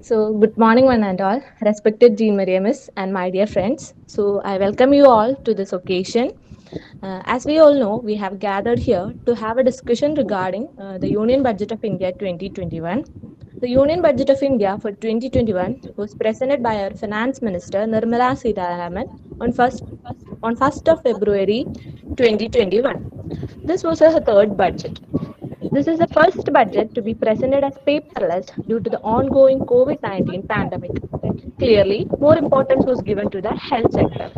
So, good morning, one and all, respected Jean Maria Miss and my dear friends. So, I welcome you all to this occasion. As we all know, we have gathered here to have a discussion regarding the Union Budget of India 2021. The Union Budget of India for 2021 was presented by our Finance Minister Nirmala Sitharaman on 1st of February 2021. This was her third budget. This is the first budget to be presented as paperless due to the ongoing COVID 19 pandemic. Clearly, more importance was given to the health sector.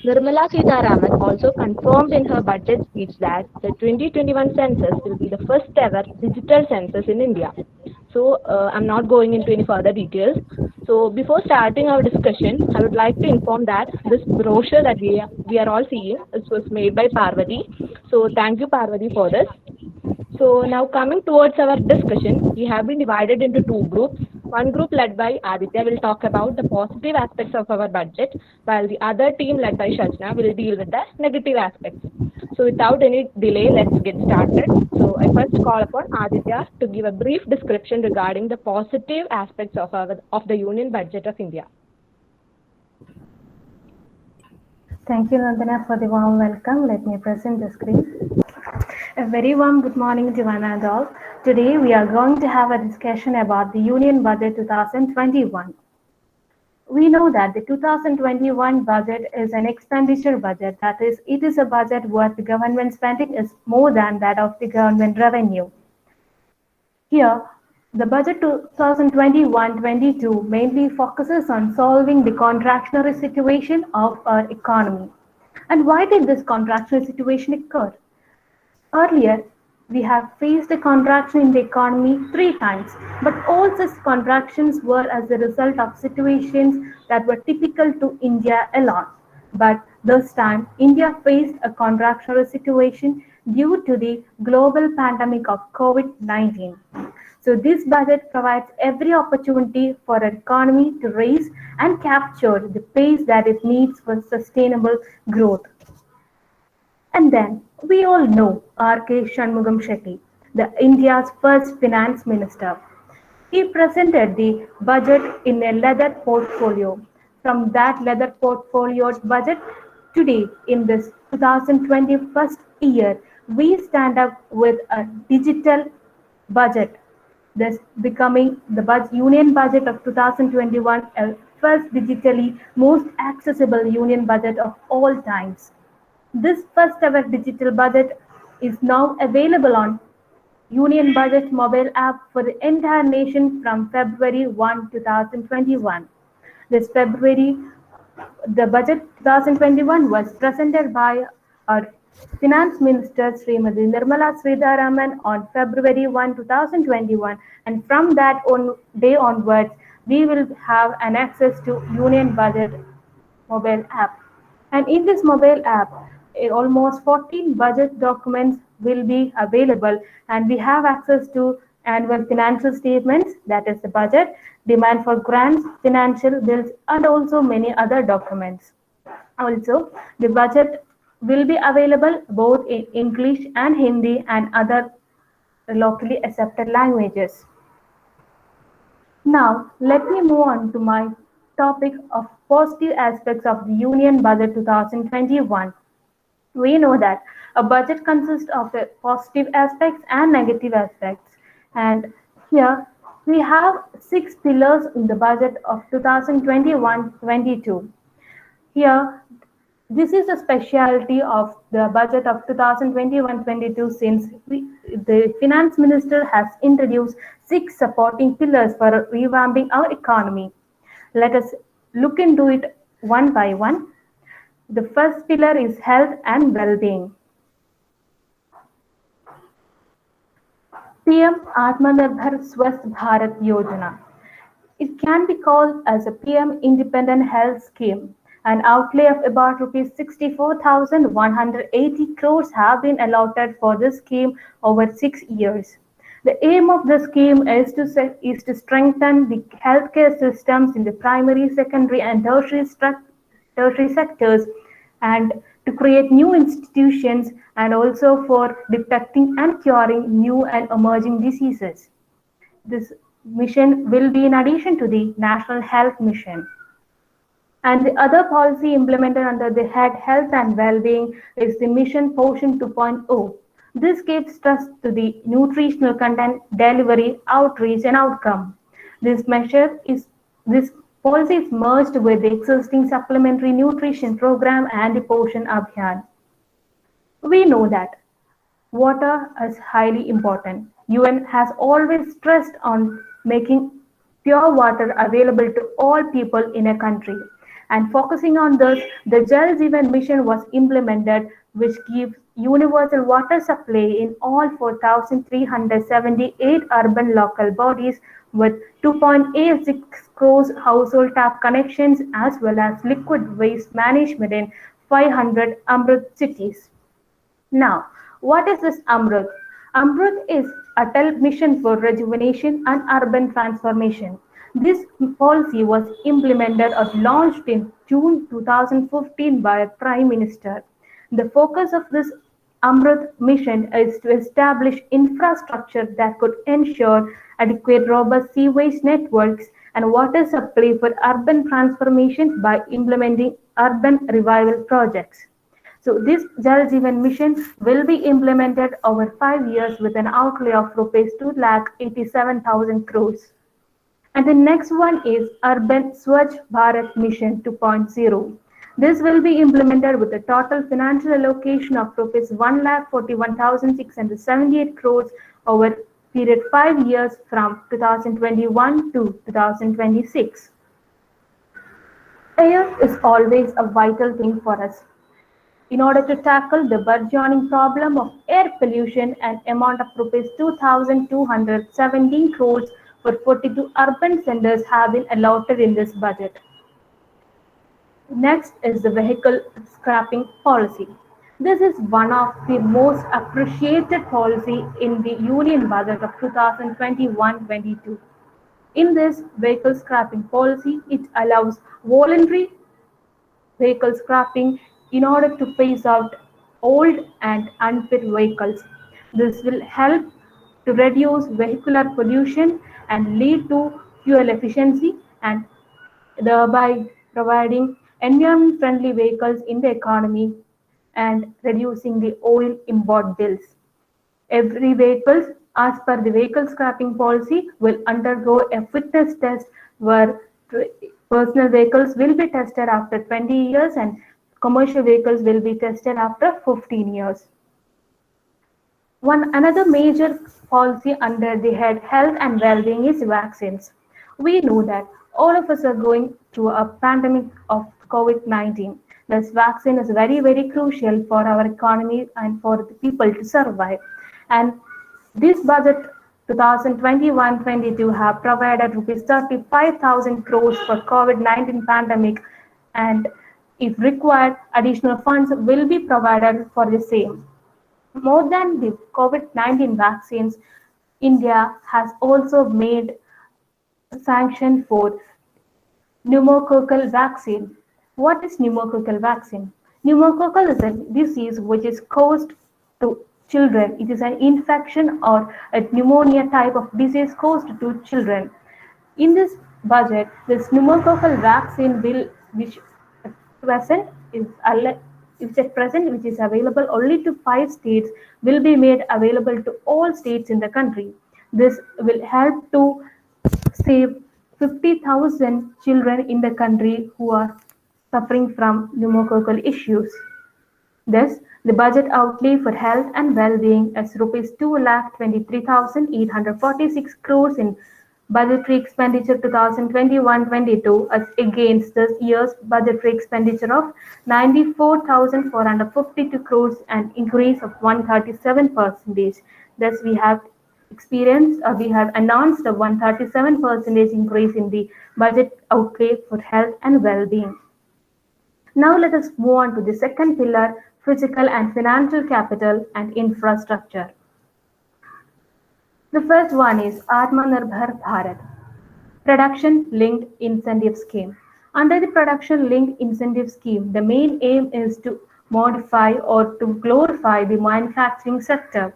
Nirmala Sitharaman also confirmed in her budget speech that the 2021 census will be the first ever digital census in India. So, I'm not going into any further details. So, before starting our discussion, I would like to inform that this brochure that we are all seeing, this was made by Parvati. So, thank you, Parvati, for this. So now coming towards our discussion, we have been divided into two groups. One group led by Aditya will talk about the positive aspects of our budget, while the other team led by Shachna will deal with the negative aspects. So without any delay, let's get started. So I first call upon Aditya to give a brief description regarding the positive aspects of the Union Budget of India. Thank you, Nandana, for the warm welcome. Let me present the screen. A very warm good morning to one and all. Today we are going to have a discussion about the Union Budget 2021. We know that the 2021 budget is an expenditure budget. That is, it is a budget where the government spending is more than that of the government revenue. Here, the budget 2021-22 mainly focuses on solving the contractionary situation of our economy. And why did this contractionary situation occur? Earlier, we have faced a contraction in the economy 3 times, but all such contractions were as a result of situations that were typical to India alone. But this time, India faced a contractionary situation due to the global pandemic of COVID-19. So this budget provides every opportunity for our economy to raise and capture the pace that it needs for sustainable growth. And then we all know R.K. Shanmugam Shetty, the India's first finance minister. He presented the budget in a leather portfolio. From that leather portfolio budget, today in this 2021 year, we stand up with a digital budget, thus becoming the union budget of 2021 a first digitally most accessible union budget of all times. This first ever digital budget is now available on Union Budget mobile app for the entire nation from February 1, 2021. This February, the budget 2021 was presented by our Finance Minister Srimati Nirmala Sitharaman on February 1, 2021, and from that day onwards, we will have an access to Union Budget mobile app. And in this mobile app, almost 14 budget documents will be available, and we have access to annual financial statements, that is the budget, demand for grants, financial bills, and also many other documents. Also, the budget will be available both in English and Hindi and other locally accepted languages. Now, let me move on to my topic of positive aspects of the Union Budget 2021. We know that a budget consists of positive aspects and negative aspects. And here we have 6 pillars in the budget of 2021-22. Here, this is a specialty of the budget of 2021-22 since the finance minister has introduced 6 supporting pillars for revamping our economy. Let us look into it one by one. The first pillar is health and well-being. PM Atmanirbhar Swasth Bharat Yojana. It can be called as a PM Independent Health Scheme. An outlay of about rupees 64,180 crores have been allotted for this scheme over 6 years. The aim of the scheme is to strengthen the healthcare systems in the primary, secondary, and tertiary sectors, and to create new institutions, and also for detecting and curing new and emerging diseases. This mission will be in addition to the National Health Mission. And the other policy implemented under the head Health and Wellbeing is the Mission Portion 2.0. This gives trust to the nutritional content delivery, outreach, and outcome. This measure is this policy is merged with the existing supplementary nutrition program and the Portion Abhiyan. We know that water is highly important. UN has always stressed on making pure water available to all people in a country. And focusing on this, the Jal Jeevan mission was implemented, which gives universal water supply in all 4,378 urban local bodies with 2.86 crores household tap connections as well as liquid waste management in 500 Amrit cities. Now, what is this Amrut? Amrut is Atal Mission for Rejuvenation and Urban Transformation. This policy was implemented or launched in June 2015 by a Prime Minister. The focus of this Amrut mission is to establish infrastructure that could ensure adequate robust sewage networks and water supply for urban transformation by implementing urban revival projects. So this Jal Jeevan mission will be implemented over 5 years with an outlay of rupees 2,87,000 crores. And the next one is Urban Swachh Bharat Mission 2.0. This will be implemented with a total financial allocation of rupees 1,41,678 crores over period 5 years from 2021 to 2026. Air is always a vital thing for us. In order to tackle the burgeoning problem of air pollution, an amount of rupees 2,217 crores for 42 urban centers have been allotted in this budget. Next is the vehicle scrapping policy. This is one of the most appreciated policy in the Union Budget of 2021-22. In this vehicle scrapping policy, it allows voluntary vehicle scrapping in order to phase out old and unfit vehicles. This will help to reduce vehicular pollution and lead to fuel efficiency and thereby providing environment friendly vehicles in the economy and reducing the oil import bills. Every vehicle, as per the vehicle scrapping policy, will undergo a fitness test where personal vehicles will be tested after 20 years and commercial vehicles will be tested after 15 years. One another major policy under the head health and well-being is vaccines. We know that all of us are going through a pandemic of COVID-19. This vaccine is very crucial for our economy and for the people to survive. And this budget 2021-22 have provided rupees 35,000 crores for COVID-19 pandemic and if required, additional funds will be provided for the same. More than the COVID-19 vaccines, India has also made sanction for pneumococcal vaccine. What is pneumococcal vaccine? Pneumococcal is a disease which is caused to children. It is an infection or a pneumonia type of disease caused to children. In this budget, this pneumococcal vaccine will, which at present is which at present which is available only to 5 states, will be made available to all states in the country. This will help to save 50,000 children in the country who are suffering from pneumococcal issues. Thus, the budget outlay for health and well-being is rupees 2,23,846 crores in budgetary expenditure 2021-22 as against this year's budgetary expenditure of 94,452 crores, an increase of 137%. Thus, we have announced a 137% increase in the budget outlay for health and well-being. Now let us move on to the second pillar, physical and financial capital and infrastructure. The first one is Atmanirbhar Bharat, Production Linked Incentive Scheme. Under the Production Linked Incentive Scheme, the main aim is to modify or to glorify the manufacturing sector.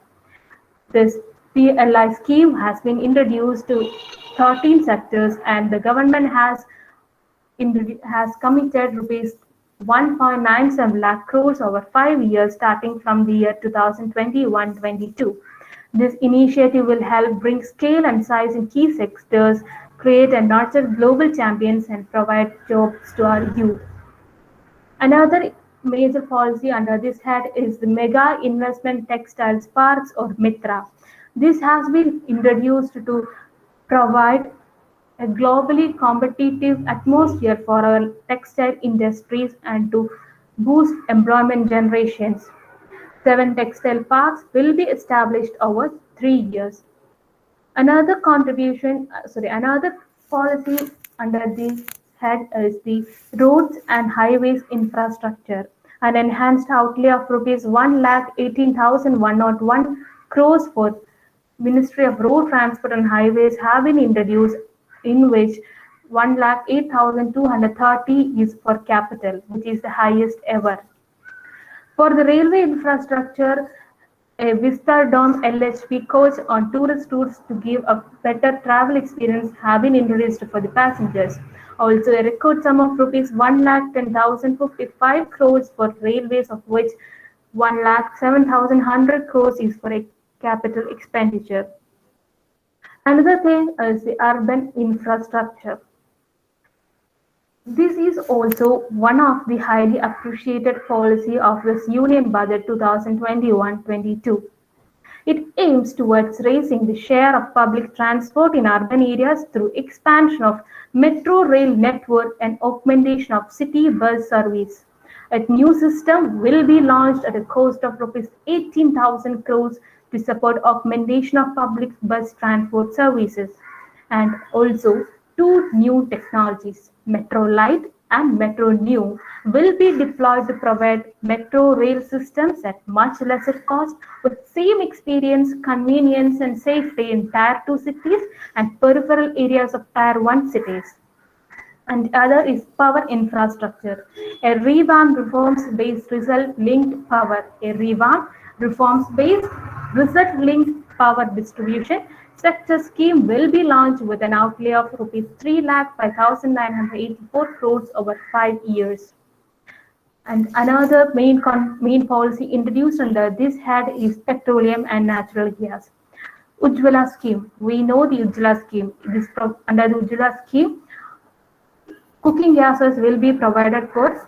This PLI scheme has been introduced to 13 sectors, and the government has committed rupees 1.97 lakh crores over 5 years starting from the year 2021-22. This initiative will help bring scale and size in key sectors, create and nurture global champions, and provide jobs to our youth. Another major policy under this head is the Mega Investment Textiles Parks or MITRA. This has been introduced to provide a globally competitive atmosphere for our textile industries and to boost employment generations. Seven textile parks will be established over 3 years. Another policy under this head is the roads and highways infrastructure. An enhanced outlay of rupees 1,18,101 crores for Ministry of Road Transport and Highways have been introduced, in which 1,08,230 is for capital, which is the highest ever. For the railway infrastructure, a Vistadome LHP coach on tourist routes to give a better travel experience have been introduced for the passengers. Also, a record sum of rupees 1,10,055 crores for railways, of which 1,07,100 crores is for a capital expenditure. Another thing is the urban infrastructure. This is also one of the highly appreciated policy of this Union Budget 2021-22. It aims towards raising the share of public transport in urban areas through expansion of metro rail network and augmentation of city bus service. A new system will be launched at a cost of rupees 18,000 crores to support augmentation of public bus transport services. And also, two new technologies, Metro Light and Metro New, will be deployed to provide metro rail systems at much lesser cost with same experience, convenience, and safety in Tier 2 cities and peripheral areas of Tier 1 cities. And other is power infrastructure. A revamped reforms-based result-linked power. A revamped reforms-based result-linked power distribution sector scheme will be launched with an outlay of rupees 3,05,984 crores over 5 years. And another main policy introduced under this head is petroleum and natural gas. Ujjwala scheme. We know the Ujjwala scheme. Under the Ujjwala scheme, cooking gases will be provided for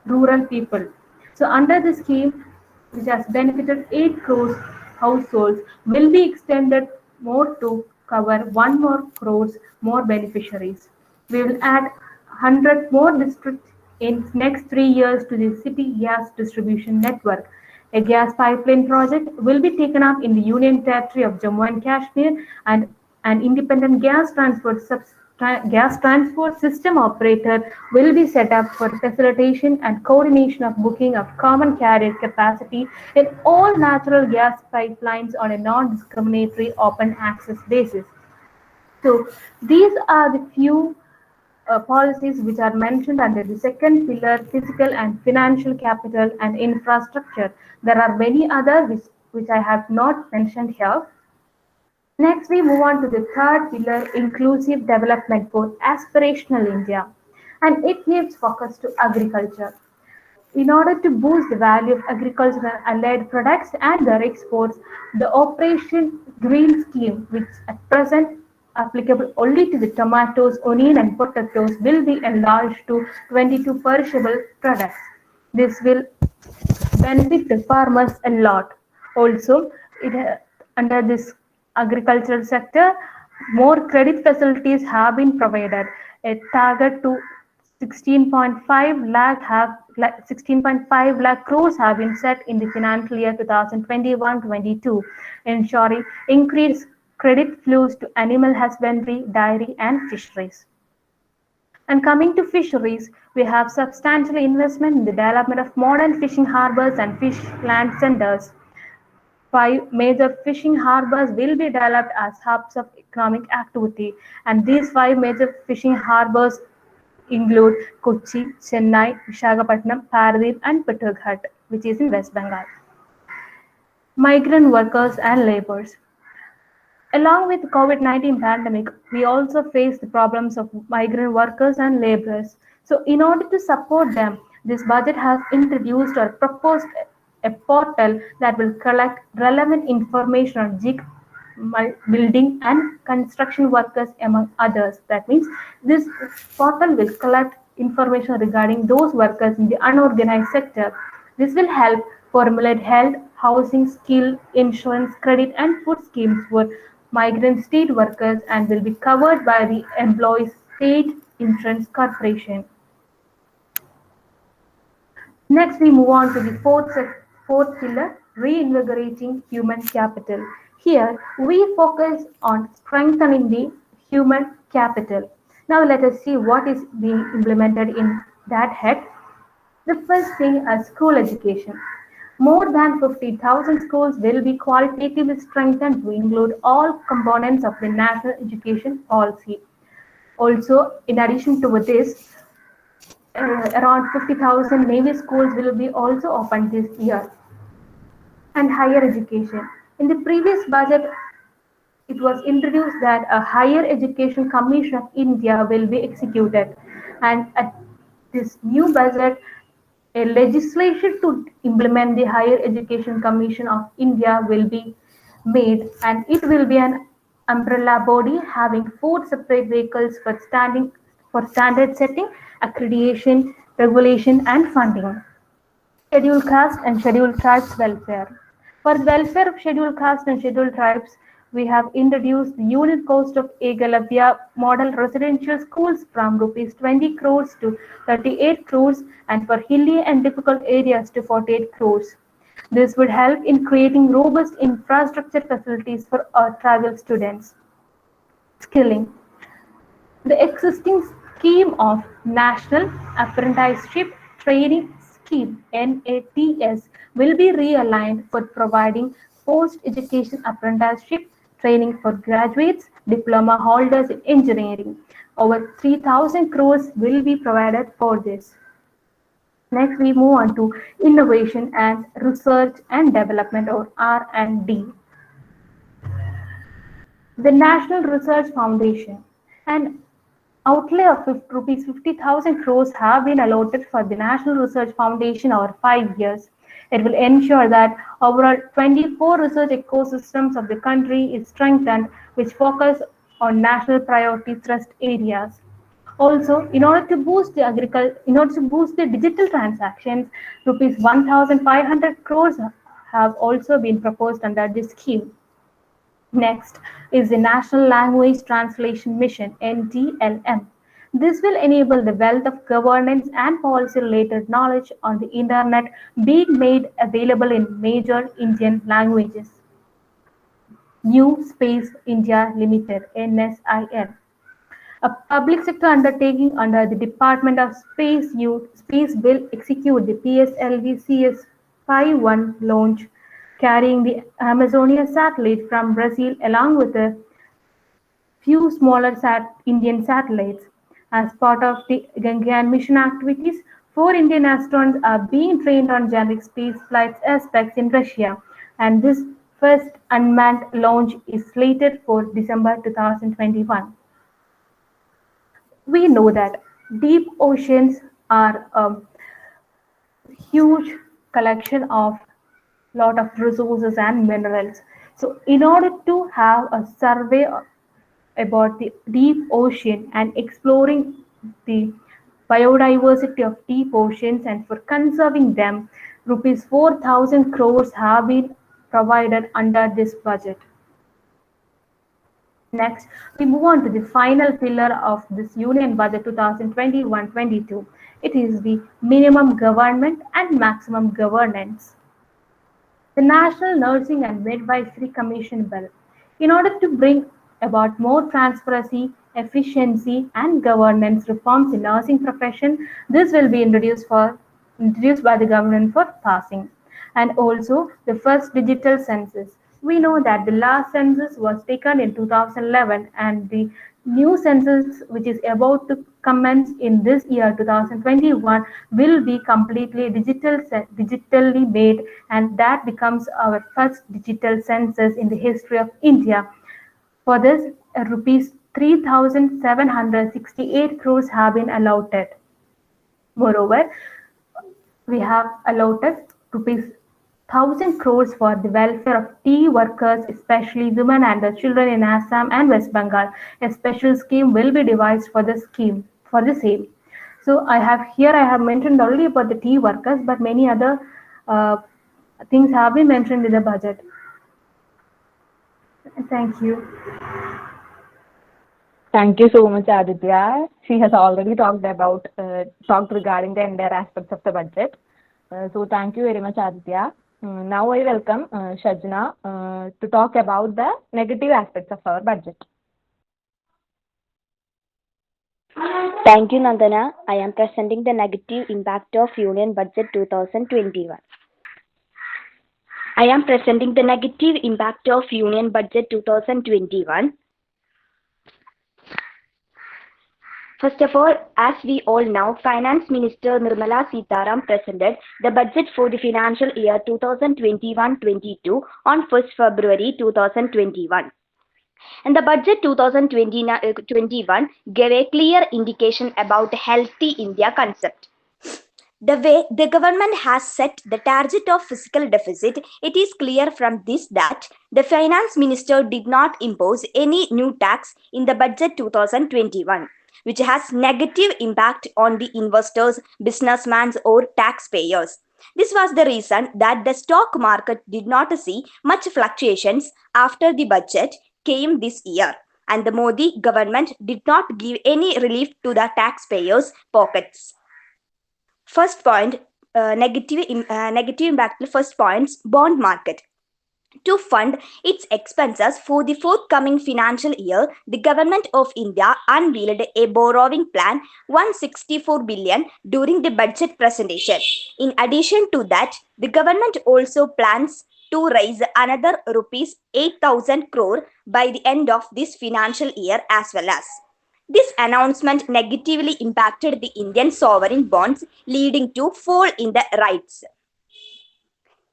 rural people. So under the scheme, which has benefited 8 crores households, will be extended more to cover 1 more crores more beneficiaries. We will add 100 more districts in next 3 years to the city gas distribution network. A gas pipeline project will be taken up in the Union Territory of Jammu and Kashmir, and an independent gas transport system operator will be set up for facilitation and coordination of booking of common carrier capacity in all natural gas pipelines on a non-discriminatory open access basis. So these are the few policies which are mentioned under the second pillar, physical and financial capital and infrastructure. There are many others which I have not mentioned here. Next, we move on to the third pillar, inclusive development for aspirational India, and it gives focus to agriculture. In order to boost the value of agricultural and allied products and their exports, the Operation Green Scheme, which at present applicable only to the tomatoes, onion and potatoes, will be enlarged to 22 perishable products. This will benefit the farmers a lot. Also, under this agricultural sector, more credit facilities have been provided. A target to 16.5 lakh crores have been set in the financial year 2021-22, ensuring increased credit flows to animal husbandry, dairy, and fisheries. And coming to fisheries, we have substantial investment in the development of modern fishing harbors and fish land centers. 5 major fishing harbors will be developed as hubs of economic activity, and these 5 major fishing harbors include Kochi, Chennai, Visakhapatnam, Paradip, and Pattarghat, which is in West Bengal. Migrant workers and laborers. Along with COVID-19 pandemic, we also face the problems of migrant workers and laborers. So in order to support them, this budget has introduced or proposed a portal that will collect relevant information on gig building and construction workers among others. That means this portal will collect information regarding those workers in the unorganized sector. This will help formulate health, housing, skill, insurance, credit, and food schemes for migrant state workers and will be covered by the Employees State Insurance Corporation. Next, we move on to the fourth pillar, reinvigorating human capital. Here, we focus on strengthening the human capital. Now, let us see what is being implemented in that head. The first thing is school education. More than 50,000 schools will be qualitatively strengthened to include all components of the national education policy. Also, in addition to this, around 50,000 Navy schools will be also opened this year. And higher education. In the previous budget, it was introduced that a Higher Education Commission of India will be executed. And at this new budget, a legislation to implement the Higher Education Commission of India will be made, and it will be an umbrella body having four separate vehicles for standard setting, accreditation, regulation, and funding. Scheduled caste and scheduled tribes welfare. For the welfare of scheduled caste and scheduled tribes, we have introduced the unit cost of Ekalavya model residential schools from rupees 20 crores to 38 crores and for hilly and difficult areas to 48 crores. This would help in creating robust infrastructure facilities for our tribal students. Skilling. The existing scheme of National Apprenticeship Training Scheme (NATS) will be realigned for providing post-education apprenticeship training for graduates, diploma holders in engineering. Over 3,000 crores will be provided for this. Next, we move on to innovation and research and development or R&D. The National Research Foundation. An outlay of rupees 50,000 crores have been allotted for the National Research Foundation over 5 years. It will ensure that overall 24 research ecosystems of the country is strengthened, which focus on national priority thrust areas. Also, in order to boost the digital transactions, rupees 1,500 crores have also been proposed under this scheme. Next is the National Language Translation Mission (NTLM). This will enable the wealth of governance and policy-related knowledge on the internet being made available in major Indian languages. New Space India Limited (NSIL), a public sector undertaking under the Department of Space will execute the PSLV CS-51 launch, carrying the Amazonia satellite from Brazil along with a few smaller Indian satellites. As part of the Gaganyaan mission activities, 4 Indian astronauts are being trained on generic space flight aspects in Russia, and this first unmanned launch is slated for December 2021. We know that deep oceans are a huge collection of lot of resources and minerals. So in order to have a survey about the deep ocean and exploring the biodiversity of deep oceans and for conserving them, rupees 4,000 crores have been provided under this budget. Next, we move on to the final pillar of this Union Budget 2021-22. It is the minimum government and maximum governance. The National Nursing and Midwifery Commission Bill. In order to bring about more transparency, efficiency, and governance reforms in nursing profession, this will be introduced by the government for passing. And also the first digital census. We know that the last census was taken in 2011 and the new census which is about to commence in this year 2021 will be completely digitally made, and that becomes our first digital census in the history of India. For this, rupees 3,768 crores have been allotted. Moreover, we have allotted rupees 1,000 crores for the welfare of tea workers, especially women and the children in Assam and West Bengal. A special scheme will be devised for the same. So I have mentioned already about the tea workers, but many other uh, things have been mentioned in the budget. Thank you. Thank you so much, Aditya. She has already talked regarding the entire aspects of the budget. So thank you very much, Aditya. Now I welcome Shajna to talk about the negative aspects of our budget. Thank you, Nandana. I am presenting the negative impact of Union Budget 2021. I am presenting the negative impact of Union Budget 2021. First of all, as we all know, Finance Minister Nirmala Sitharam presented the budget for the financial year 2021-22 on 1st February 2021. And the budget 2021 gave a clear indication about healthy India concept. The way the government has set the target of fiscal deficit, it is clear from this that the finance minister did not impose any new tax in the budget 2021, which has negative impact on the investors, businessmen or taxpayers. This was the reason that the stock market did not see much fluctuations after the budget came this year, and the Modi government did not give any relief to the taxpayers' pockets. First point, negative impact. First points, bond market. To fund its expenses for the forthcoming financial year, the Government of India unveiled a borrowing plan 164 billion during the budget presentation. In addition to that, the government also plans to raise another rupees 8,000 crore by the end of this financial year as well as. This announcement negatively impacted the Indian sovereign bonds, leading to fall in the rates.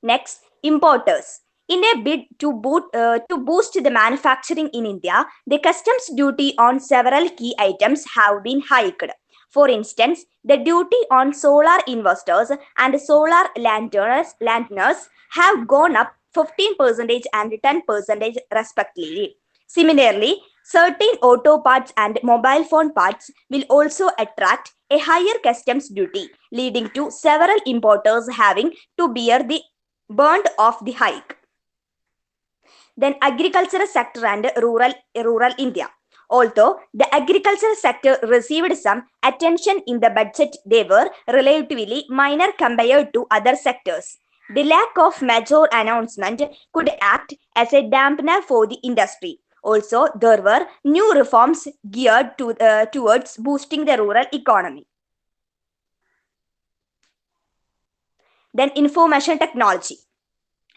Next, importers. In a bid to boost the manufacturing in India, the customs duty on several key items have been hiked. For instance, the duty on solar inverters and solar lanterns have gone up 15% and 10% respectively. Similarly, certain auto parts and mobile phone parts will also attract a higher customs duty, leading to several importers having to bear the burn of the hike. Then agricultural sector and rural India. Although the agricultural sector received some attention in the budget, they were relatively minor compared to other sectors. The lack of major announcement could act as a dampener for the industry. Also, there were new reforms geared towards boosting the rural economy. Then information technology.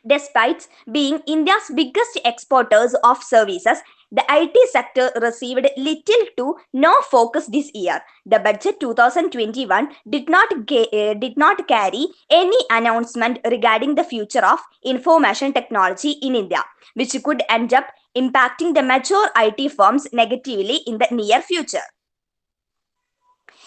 Despite being India's biggest exporters of services, the IT sector received little to no focus this year. The budget 2021 did not carry any announcement regarding the future of information technology in India, which could end up impacting the major IT firms negatively in the near future.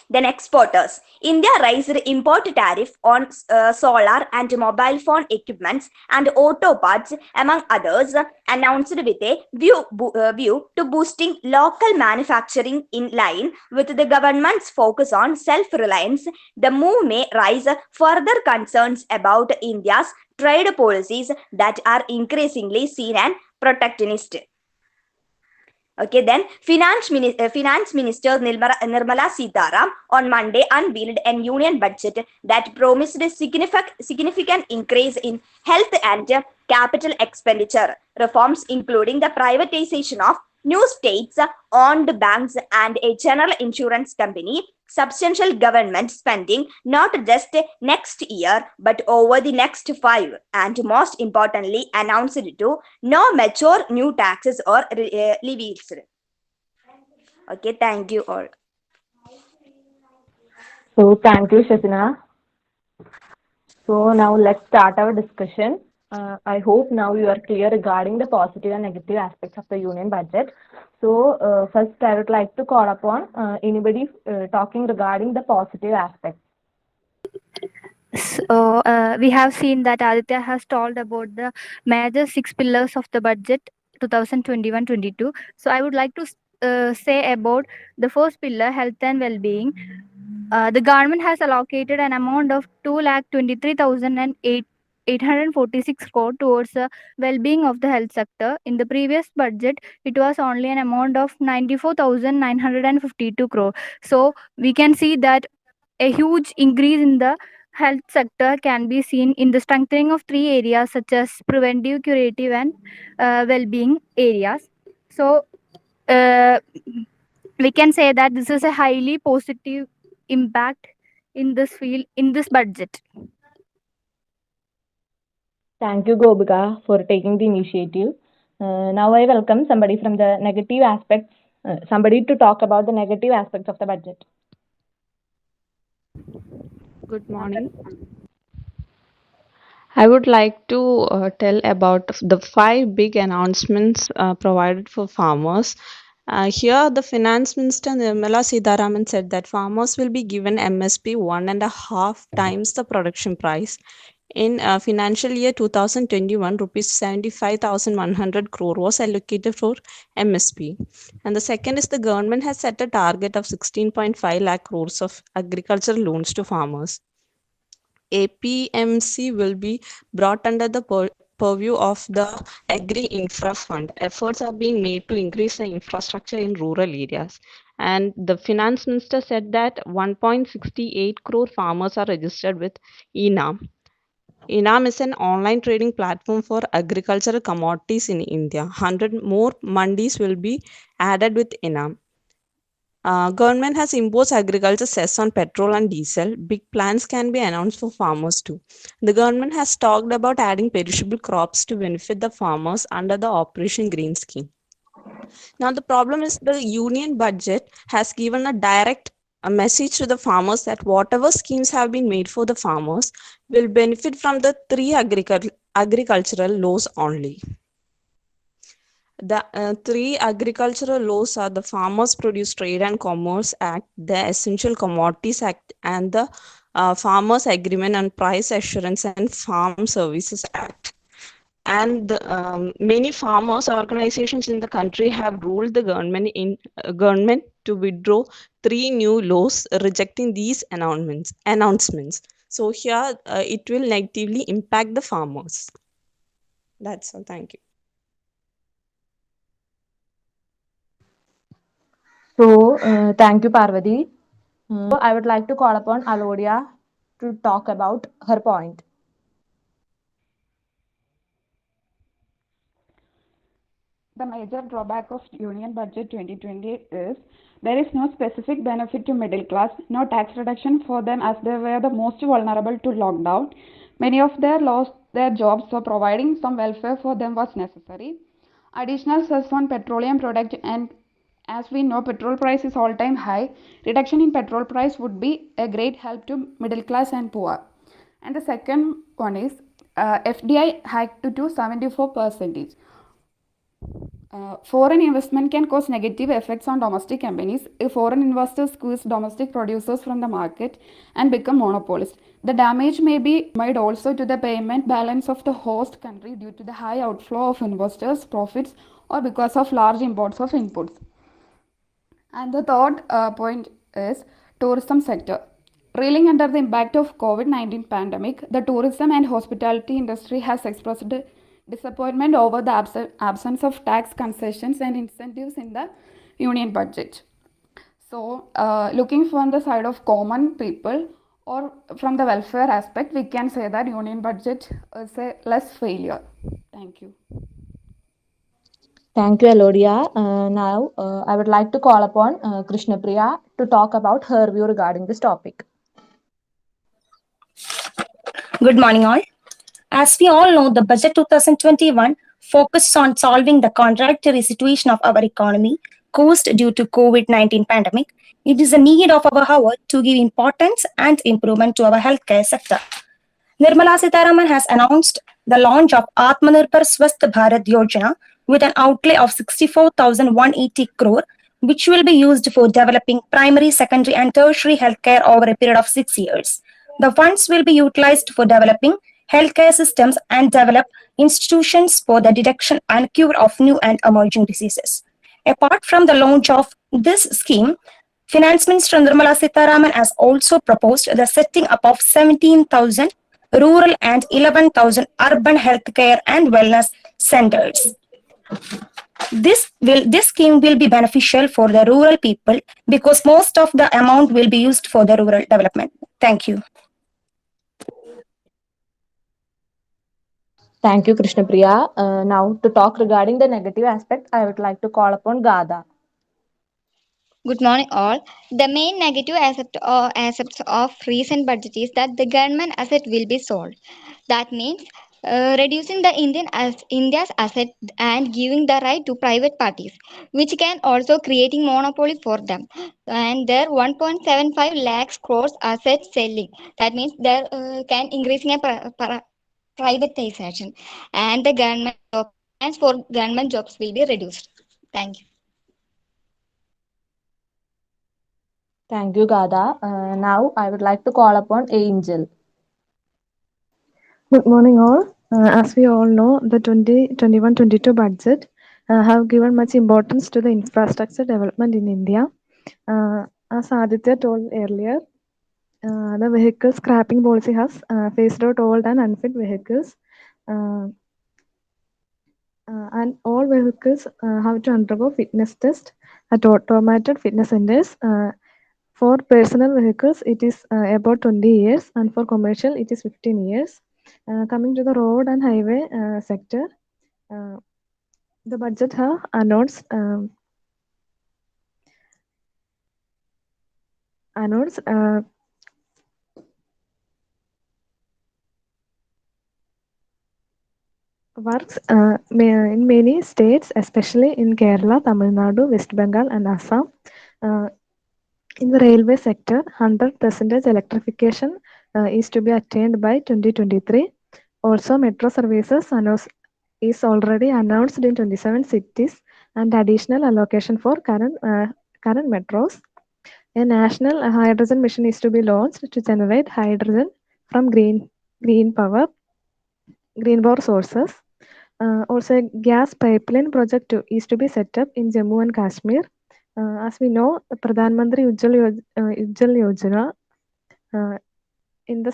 Then exporters. India raised import tariff on solar and mobile phone equipments and auto parts, among others, announced with a view to boosting local manufacturing in line with the government's focus on self-reliance. The move may raise further concerns about India's trade policies that are increasingly seen as protectionist. Okay, then Finance Minister Nirmala Sitharam on Monday unveiled a union budget that promised a significant increase in health and capital expenditure reforms, including the privatization of new states-owned banks and a general insurance company, substantial government spending not just next year but over the next 5, and most importantly announced to no major new taxes or levies. Okay, thank you all. So thank you, Shajna. So now let's start our discussion. I hope now you are clear regarding the positive and negative aspects of the union budget. So, first, I would like to call upon anybody talking regarding the positive aspects. So, we have seen that Aditya has told about the major six pillars of the budget 2021-22. So, I would like to say about the first pillar, health and well-being. The government has allocated an amount of 2,23,846 crore towards the well-being of the health sector. In the previous budget, it was only an amount of 94,952 crore. So, we can see that a huge increase in the health sector can be seen in the strengthening of three areas such as preventive, curative, and well-being areas. So we can say that this is a highly positive impact in this field in this budget. Thank you, Gobika, for taking the initiative. Now, I welcome somebody from the negative aspects, somebody to talk about the negative aspects of the budget. Good morning. I would like to tell about the five big announcements provided for farmers. Here, the Finance Minister Nirmala Sitharaman said that farmers will be given MSP 1.5 times the production price. In financial year 2021, rupees 75,100 crore was allocated for MSP. And the second is the government has set a target of 16.5 lakh crores of agricultural loans to farmers. APMC will be brought under the purview of the Agri Infra Fund. Efforts are being made to increase the infrastructure in rural areas. And the finance minister said that 1.68 crore farmers are registered with ENAM. ENAM is an online trading platform for agricultural commodities in India. 100 more mandis will be added with ENAM. Government has imposed agriculture cess on petrol and diesel. Big plans can be announced for farmers too. The government has talked about adding perishable crops to benefit the farmers under the Operation Green scheme. Now the problem is the union budget has given a direct message to the farmers that whatever schemes have been made for the farmers will benefit from the three agricultural laws only. The three agricultural laws are the Farmers Produce Trade and Commerce Act, the Essential Commodities Act, and the Farmers Agreement on Price Assurance and Farm Services Act. And many farmers organizations in the country have ruled the government to withdraw three new laws rejecting these announcements. So here it will negatively impact the farmers. That's all. Thank you. So, thank you, Parvati. I would like to call upon Alodia to talk about her point. The major drawback of Union Budget 2020 is there is no specific benefit to middle class, no tax reduction for them as they were the most vulnerable to lockdown. Many of them lost their jobs, so providing some welfare for them was necessary. Additional cess on petroleum product, and as we know petrol price is all time high, reduction in petrol price would be a great help to middle class and poor. And the second one is FDI hiked to 74%. Foreign investment can cause negative effects on domestic companies if foreign investors squeeze domestic producers from the market and become monopolists. The damage may be made also to the payment balance of the host country due to the high outflow of investors' profits or because of large imports of inputs. And the third point is tourism sector. Reeling under the impact of COVID-19 pandemic, the tourism and hospitality industry has expressed disappointment over the absence of tax concessions and incentives in the union budget. So, looking from the side of common people or from the welfare aspect, we can say that union budget is a less failure. Thank you. Thank you, Alodia. Now, I would like to call upon Krishna Priya to talk about her view regarding this topic. Good morning, all. As we all know, the budget 2021 focused on solving the contradictory situation of our economy caused due to COVID-19 pandemic. It is a need of our hour to give importance and improvement to our healthcare sector. Nirmala Sitharaman has announced the launch of Atmanirbhar Swasth Bharat Yojana with an outlay of 64,180 crore, which will be used for developing primary, secondary, and tertiary healthcare over a period of 6 years. The funds will be utilized for developing healthcare systems and develop institutions for the detection and cure of new and emerging diseases. Apart from the launch of this scheme, Finance Minister Nirmala Sitharaman has also proposed the setting up of 17,000 rural and 11,000 urban healthcare and wellness centers. This scheme will be beneficial for the rural people because most of the amount will be used for the rural development. Thank you. Thank you, Krishnapriya. Now, to talk regarding the negative aspect, I would like to call upon Gada. Good morning, all. The main negative aspects of recent budget is that the government asset will be sold. That means reducing the India's asset and giving the right to private parties, which can also creating monopoly for them. And their 1.75 lakhs crores assets selling. That means there can increasing a privatization, and the government plans for government jobs will be reduced. Thank you. Thank you, Gada. Now, I would like to call upon Angel. Good morning, all. As we all know, the 2021-22 budget have given much importance to the infrastructure development in India. As Aditya told earlier, the vehicle scrapping policy has phased out old and unfit vehicles, and all vehicles have to undergo fitness test at automated fitness centers. For personal vehicles, it is about 20 years, and for commercial, it is 15 years. Coming to the road and highway sector, the budget have announced works in many states, especially in Kerala, Tamil Nadu, West Bengal, and Assam. In the railway sector, 100% electrification is to be attained by 2023. Also, metro services is already announced in 27 cities, and additional allocation for current metros. A national hydrogen mission is to be launched to generate hydrogen from green power sources. Also, a gas pipeline project is to be set up in Jammu and Kashmir. As we know, the Pradhan Mantri Ujjwal Yojana in the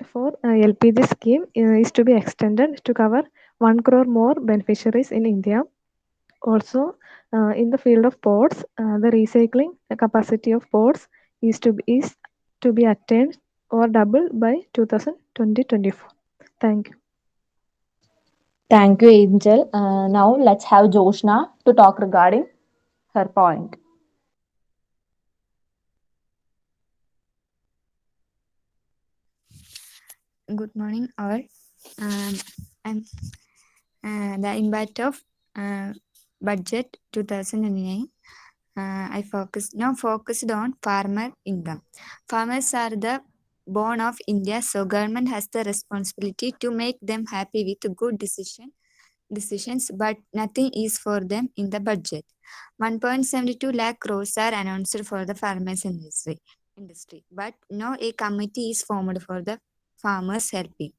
for LPG scheme is to be extended to cover 1 crore more beneficiaries in India. Also, in the field of ports, the recycling capacity of ports is to be attained or doubled by 2020-24. Thank you. Thank you, Angel. Now, let's have Joshna to talk regarding her point. Good morning, all. And the impact of budget 2009. I focused on farmer income. Farmers are the bone of India, so government has the responsibility to make them happy with good decisions, but nothing is for them in the budget. 1.72 lakh crores are announced for the farmers industry, but no a committee is formed for the farmers helping.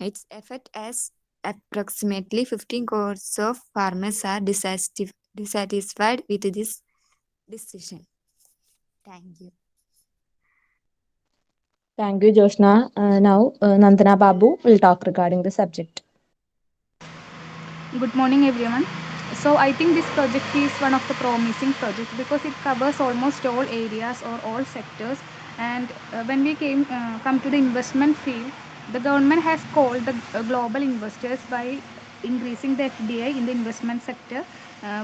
Its effect as approximately 15 crores of farmers are dissatisfied with this decision. Thank you. Thank you, Joshna. Now, Nandana Babu will talk regarding the subject. Good morning, everyone. So I think this project is one of the promising projects because it covers almost all areas or all sectors. And when we come to the investment field, the government has called the global investors by increasing the FDI in the investment sector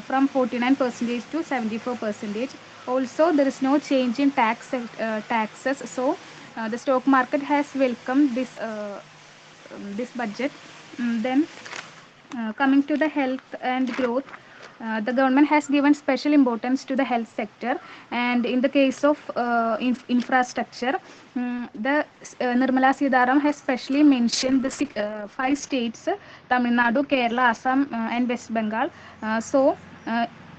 from 49% to 74%. Also, there is no change in taxes. So the stock market has welcomed this budget. Then coming to the health and growth, The government has given special importance to the health sector, and in the case of infrastructure, the Nirmala Sitharam has specially mentioned the 5 states: Tamil Nadu, Kerala, Assam, and West Bengal.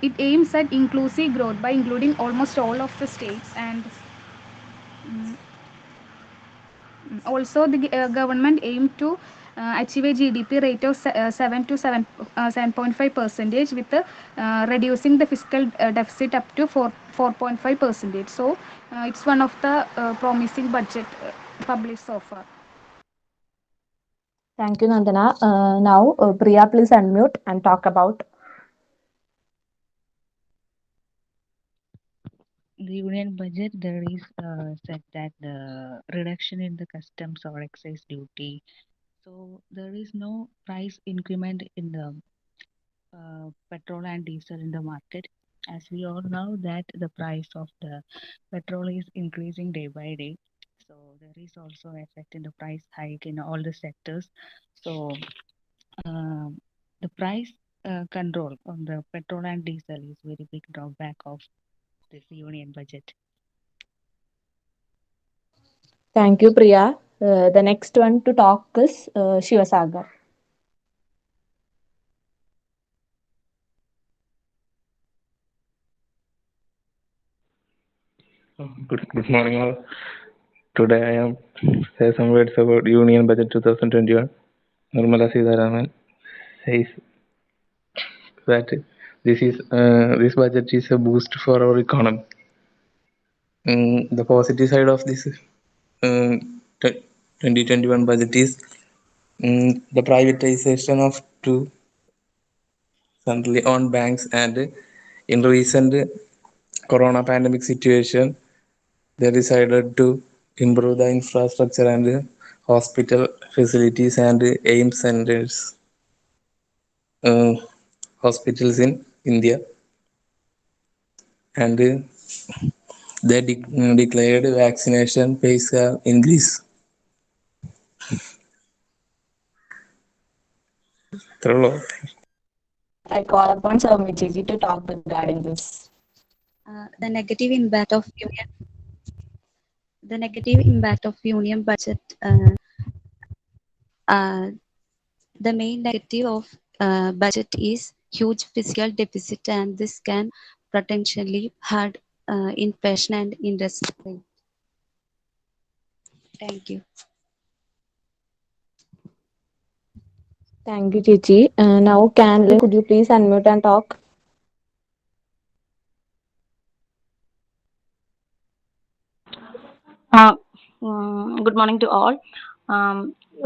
It aims at inclusive growth by including almost all of the states, and also the government aimed to achieve a GDP rate of 7.5% with reducing the fiscal deficit up to 4.5%. So it's one of the promising budget published so far. Thank you, Nandana. Now, Priya, please unmute and talk about. The union budget, there is said that the reduction in the customs or excise duty. So there is no price increment in the petrol and diesel in the market. As we all know that the price of the petrol is increasing day by day. So there is also effect in the price hike in all the sectors. So the price control on the petrol and diesel is very big drawback of this union budget. Thank you, Priya. The next one to talk is Shivasagar. Good morning, all. Today I am say some words about Union Budget 2021. Nirmala Sitharaman says that this budget is a boost for our economy. The positive side of this 2021 budget is the privatization of two centrally owned banks, and in recent corona pandemic situation, they decided to improve the infrastructure and hospital facilities and AIIMS centers, hospitals in India, and they declared vaccination pace increase. I call upon Soumya to talk regarding this. The negative impact of union budget. The main negative of budget is huge fiscal deficit, and this can potentially hurt inflation and interest rate. Thank you. Thank you, Chichi. Now, Canlin, could you please unmute and talk? Good morning to all.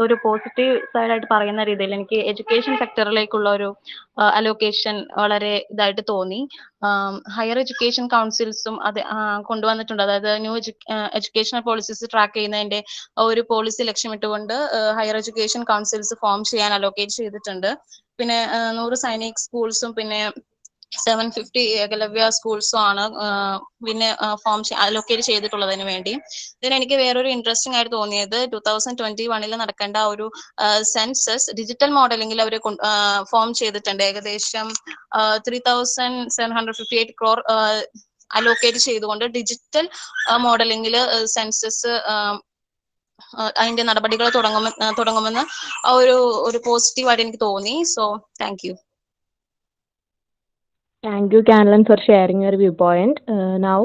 ഒരു positive സൈഡായിട്ട് പറയുന്ന രീതിയിൽ എനിക്ക് education സെക്ടറിലേക്കുള്ള ഒരു allocation വളരെ ഇതായിട്ട് തോന്നി. Higher education കൗൺസിൽസും അത് കൊണ്ടുവന്നിട്ടുണ്ട്. അതായത് ന്യൂ എഡ്യൂക്കേഷണൽ പോളിസീസ് ട്രാക്ക് ചെയ്യുന്നതിന്റെ ഒരു പോളിസി ലക്ഷ്യമിട്ടുകൊണ്ട് ഹയർ എഡ്യൂക്കേഷൻ കൗൺസിൽസ് ഫോം ചെയ്യാൻ അലോക്കേറ്റ് ചെയ്തിട്ടുണ്ട്. പിന്നെ 100 സൈനിക് സ്കൂൾസും പിന്നെ 750 ഏകലവ്യ സ്കൂൾസും ആണ് പിന്നെ ഫോം അലോക്കേറ്റ് ചെയ്തിട്ടുള്ളതിന് വേണ്ടി. ഇതിന് എനിക്ക് വേറൊരു ഇൻട്രസ്റ്റിംഗ് ആയിട്ട് തോന്നിയത് 2021 നടക്കേണ്ട ഒരു സെൻസസ് ഡിജിറ്റൽ മോഡലിംഗിൽ അവർ ഫോം ചെയ്തിട്ടുണ്ട്. ഏകദേശം 3,758 crore അലോക്കേറ്റ് ചെയ്തുകൊണ്ട് ഡിജിറ്റൽ മോഡലിംഗിൽ സെൻസസ് അതിന്റെ നടപടികൾ തുടങ്ങുമെന്ന് ഒരു പോസിറ്റീവായിട്ട് എനിക്ക് തോന്നി. So thank you. Thank you, Canlin, for sharing your viewpoint. Now,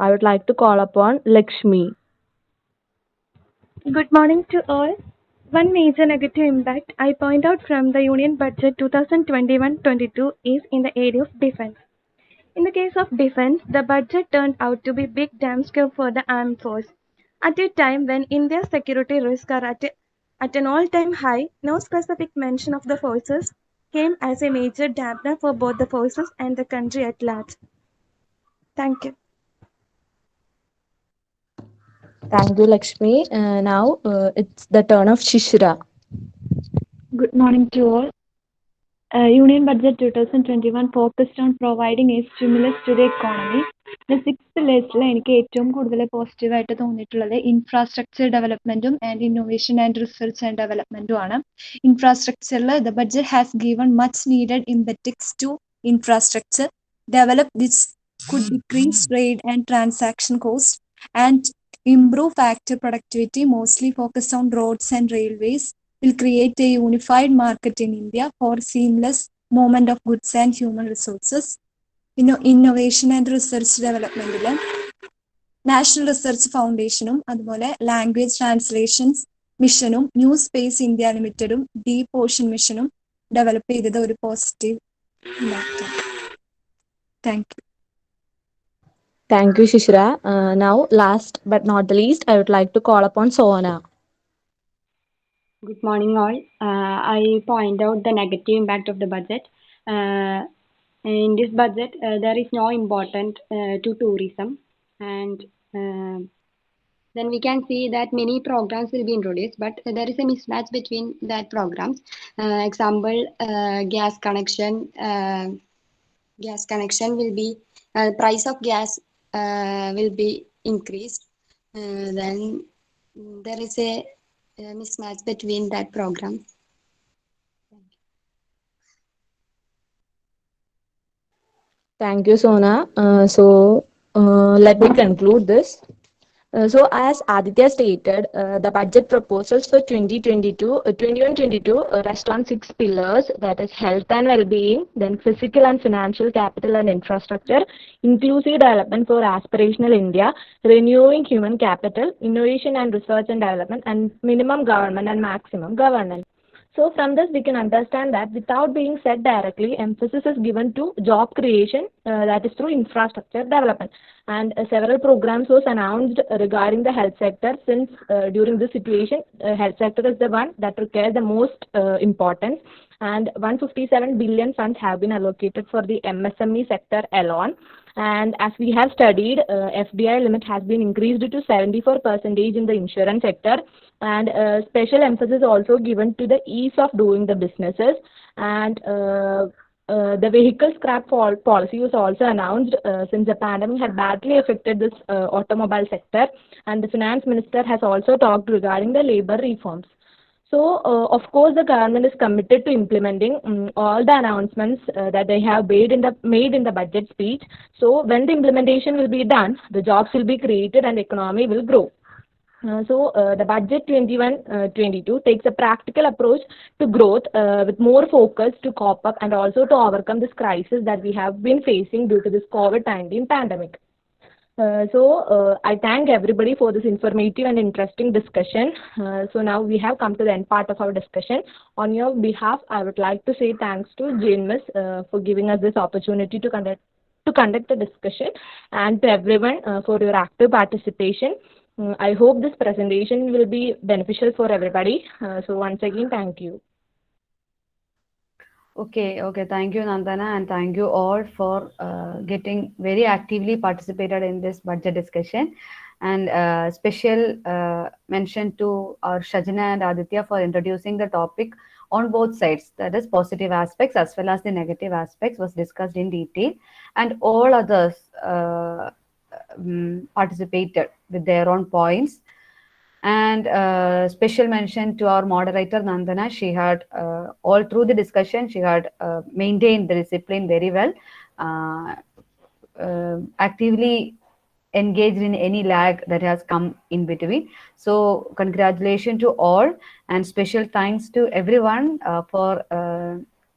I would like to call upon Lakshmi. Good morning to all. One major negative impact I point out from the Union Budget 2021-22 is in the area of defense. In the case of defense, the budget turned out to be big damn scare for the armed force. At a time when India's security risks are at an all-time high, no specific mention of the forces came as a major dampener for both the forces and the country at large. Thank you. Thank you, Lakshmi. Now, it's the turn of Shishira. Good morning to all. Union Budget 2021 focused on providing a stimulus to the economy. The sixth ലിസ്റ്റിൽ എനിക്ക് ഏറ്റവും കൂടുതൽ പോസിറ്റീവായിട്ട് തോന്നിയിട്ടുള്ളത് infrastructure ഡെവലപ്മെന്റും and innovation and research and ഡെവലപ്മെന്റും ആണ്. ഇൻഫ്രാസ്ട്രക്ചറിൽ the budget has given much needed impetus to infrastructure developed which could decrease trade and transaction costs and improve factory productivity, mostly focused on roads and railways, will create a unified market in India for seamless movement of goods and human resources. Innovation and research development. National research ഫൗണ്ടേഷനും അതുപോലെ language translations മിഷനും new space India ലിമിറ്റഡും deep ocean മിഷനും develop ചെയ്തത് ഒരു positive ഇമ്പാക്റ്റാണ്. Thank you. Thank you, Shishra. Now, last but not the least, I would like to call upon Sona. Good morning, all. I point out the negative impact of the budget. In this budget, there is no importance to tourism, and then we can see that many programs will be introduced, but there is a mismatch between that programs. Example, gas connection. Gas connection will be price of gas will be increased. Then there is a mismatch between that program. Thank you, Sona. Let me conclude this. So as Aditya stated, the budget proposals for 2021-22 rest on 6 pillars, that is health and well-being, then physical and financial capital and infrastructure, inclusive development for aspirational India, renewing human capital, innovation and research and development, and minimum government and maximum governance. So from this, we can understand that without being said directly, emphasis is given to job creation, that is through infrastructure development. And several programs was announced regarding the health sector, since during this situation, health sector is the one that requires the most importance. And 157 billion funds have been allocated for the MSME sector alone. And as we have studied, FDI limit has been increased to 74% in the insurance sector, and special emphasis also given to the ease of doing the businesses. And the vehicle scrap policy was also announced since the pandemic had badly affected this automobile sector, and the finance minister has also talked regarding the labor reforms. So, of course, the government is committed to implementing all the announcements that they have made in the budget speech. So, when the implementation will be done, the jobs will be created and the economy will grow. The budget 21-22 takes a practical approach to growth with more focus to cope up and also to overcome this crisis that we have been facing due to this COVID-19 pandemic. I thank everybody for this informative and interesting discussion. So now we have come to the end part of our discussion. On your behalf, I would like to say thanks to JNMIS for giving us this opportunity to conduct the discussion, and to everyone for your active participation. I hope this presentation will be beneficial for everybody. So once again, thank you. Okay, thank you, Nandana, and thank you all for getting very actively participated in this budget discussion. And special mention to our Shajana and Aditya for introducing the topic on both sides, that is positive aspects as well as the negative aspects was discussed in detail, and all others participated with their own points. And special mention to our moderator Nandana. She had all through the discussion, she had maintained the discipline very well, actively engaged in any lag that has come in between. So congratulations to all, and special thanks to everyone for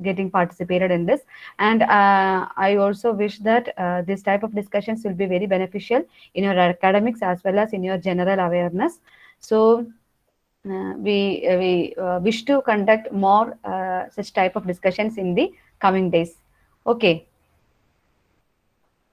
getting participated in this. And I also wish that this type of discussions will be very beneficial in your academics as well as in your general awareness. So we wish to conduct more such type of discussions in the coming days. Okay,